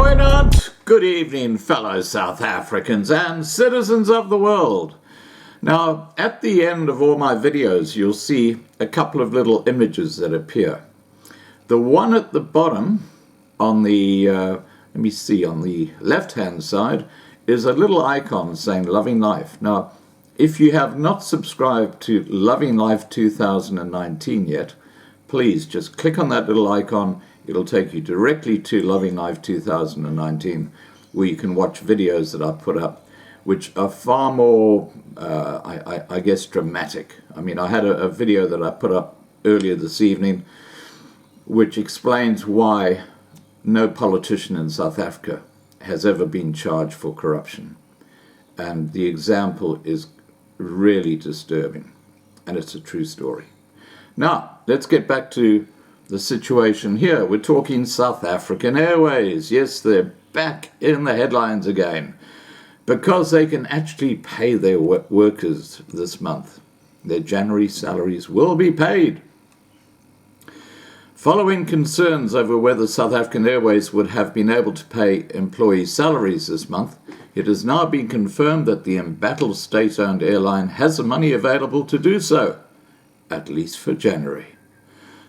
Poignant good evening, fellow South Africans and citizens of the world. Now, at the end of all my videos, you'll see a couple of little images that appear. The one at the bottom on the, on the left-hand side is a little icon saying Loving Life. Now, if you have not subscribed to Loving Life 2019 yet, please just click on that little icon. It'll take you directly to Loving Life 2019, where you can watch videos that I put up, which are far more, I guess, dramatic. I mean, I had a video that I put up earlier this evening, which explains why no politician in South Africa has ever been charged for corruption. And the example is really disturbing, and it's a true story. Now, let's get back to the situation here. We're talking South African Airways. Yes, they're back in the headlines again because they can actually pay their workers this month. Their January salaries will be paid. Following concerns over whether South African Airways would have been able to pay employees' salaries this month, it has now been confirmed that the embattled state-owned airline has the money available to do so, at least for January.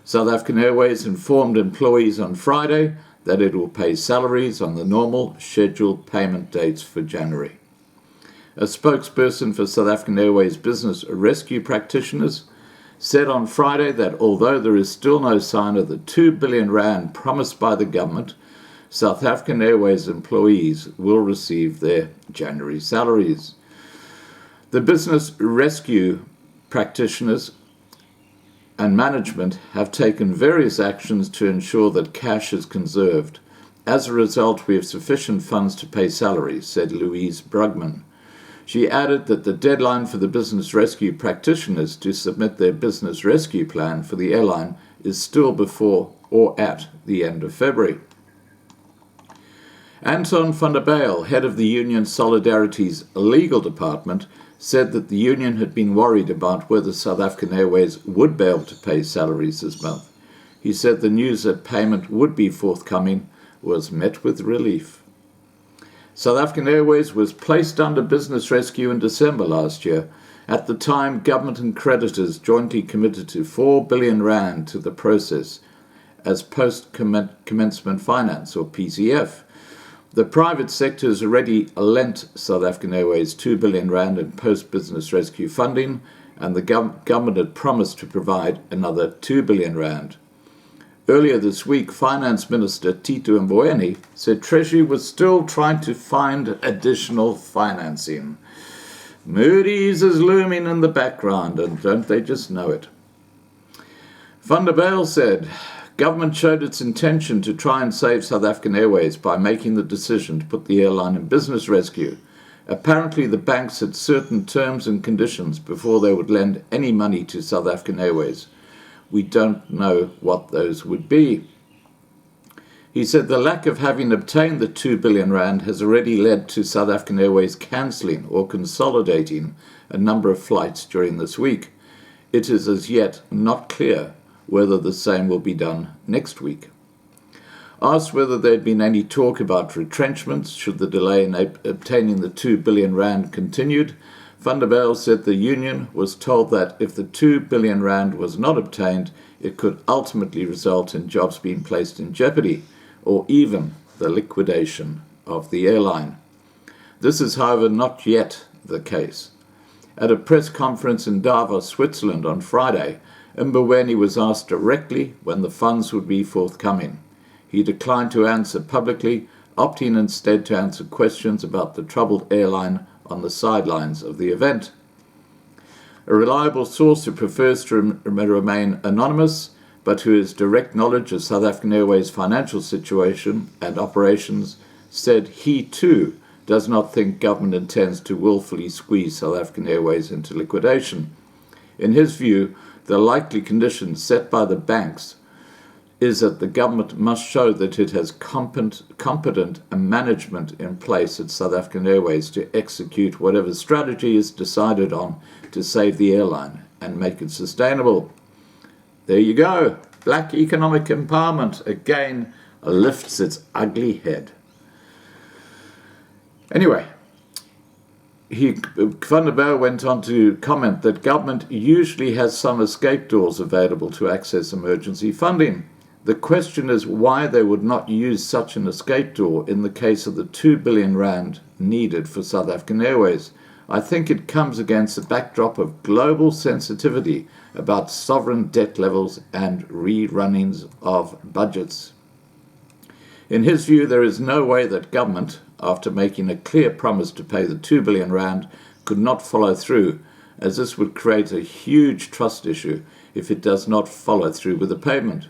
South African Airways informed employees on Friday that it will pay salaries on the normal scheduled payment dates for January. A spokesperson for South African Airways business rescue practitioners said on Friday that although there is still no sign of the 2 billion rand promised by the government, South African Airways employees will receive their January salaries. The business rescue practitioners and management have taken various actions to ensure that cash is conserved. As a result, we have sufficient funds to pay salaries, said Louise Brugman. She added that the deadline for the business rescue practitioners to submit their business rescue plan for the airline is still before or at the end of February. Anton van der Bijl, head of the Union Solidarity's legal department, said that the union had been worried about whether South African Airways would be able to pay salaries this month. He said the news that payment would be forthcoming was met with relief. South African Airways was placed under business rescue in December last year. At the time, government and creditors jointly committed to 4 billion rand to the process as post-commencement finance, or PCF. The private sector has already lent South African Airways 2 billion rand in post-business rescue funding, and the government had promised to provide another 2 billion rand. Earlier this week, Finance Minister Tito Mboweni said Treasury was still trying to find additional financing. Moody's is looming in the background, and don't they just know it? Van der Bijl said, government showed its intention to try and save South African Airways by making the decision to put the airline in business rescue. Apparently, the banks had certain terms and conditions before they would lend any money to South African Airways. We don't know what those would be. He said the lack of having obtained the 2 billion rand has already led to South African Airways cancelling or consolidating a number of flights during this week. It is as yet not clear whether the same will be done next week. Asked whether there had been any talk about retrenchments should the delay in obtaining the 2 billion rand continued, Van der Bijl said the union was told that if the 2 billion rand was not obtained, it could ultimately result in jobs being placed in jeopardy, or even the liquidation of the airline. This is, however, not yet the case. At a press conference in Davos, Switzerland on Friday, Mboweni was asked directly when the funds would be forthcoming. He declined to answer publicly, opting instead to answer questions about the troubled airline on the sidelines of the event. A reliable source who prefers to remain anonymous, but who has direct knowledge of South African Airways' financial situation and operations, said he too does not think government intends to willfully squeeze South African Airways into liquidation. In his view, the likely conditions set by the banks is that the government must show that it has competent management in place at South African Airways to execute whatever strategy is decided on to save the airline and make it sustainable. There you go. Black economic empowerment again lifts its ugly head. Anyway, Van der Bijl went on to comment that government usually has some escape doors available to access emergency funding. The question is why they would not use such an escape door in the case of the 2 billion rand needed for South African Airways. I think it comes against the backdrop of global sensitivity about sovereign debt levels and rerunnings of budgets. In his view, there is no way that government, after making a clear promise to pay the 2 billion rand, could not follow through, as this would create a huge trust issue if it does not follow through with the payment.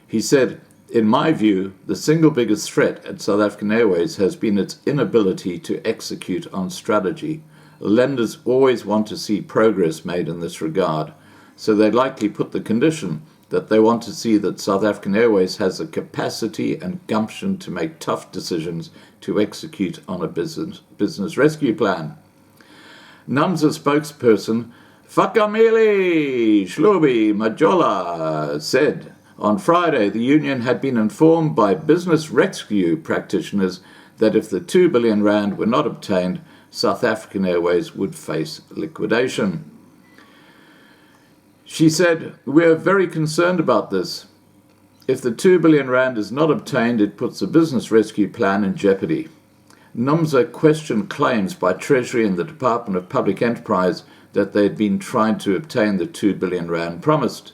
He said, "In my view, the single biggest threat at South African Airways has been its inability to execute on strategy. Lenders always want to see progress made in this regard, so they likely put the condition that they want to see that South African Airways has the capacity and gumption to make tough decisions to execute on a business rescue plan." NUMSA spokesperson Fakameli Shlubi Majola said on Friday the union had been informed by business rescue practitioners that if the 2 billion rand were not obtained, South African Airways would face liquidation. She said, "We are very concerned about this. If the 2 billion rand is not obtained, it puts the business rescue plan in jeopardy." NUMSA questioned claims by Treasury and the Department of Public Enterprise that they had been trying to obtain the 2 billion rand promised.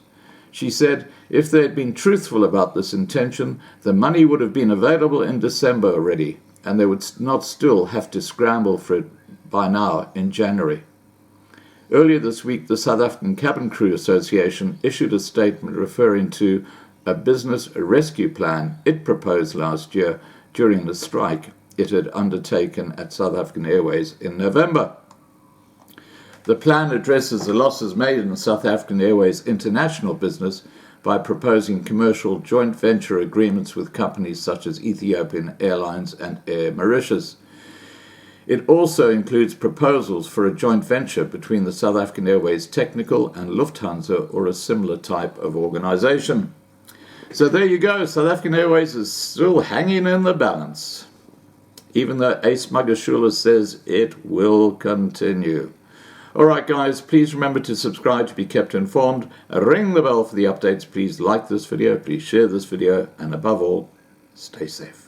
She said, if they had been truthful about this intention, the money would have been available in December already, and they would not still have to scramble for it by now in January. Earlier this week, the South African Cabin Crew Association issued a statement referring to a business rescue plan it proposed last year during the strike it had undertaken at South African Airways in November. The plan addresses the losses made in South African Airways international business by proposing commercial joint venture agreements with companies such as Ethiopian Airlines and Air Mauritius. It also includes proposals for a joint venture between the South African Airways Technical and Lufthansa or a similar type of organization. So there you go, South African Airways is still hanging in the balance, even though Ace Magashula says it will continue. All right, guys, please remember to subscribe to be kept informed. Ring the bell for the updates. Please like this video. Please share this video. And above all, stay safe.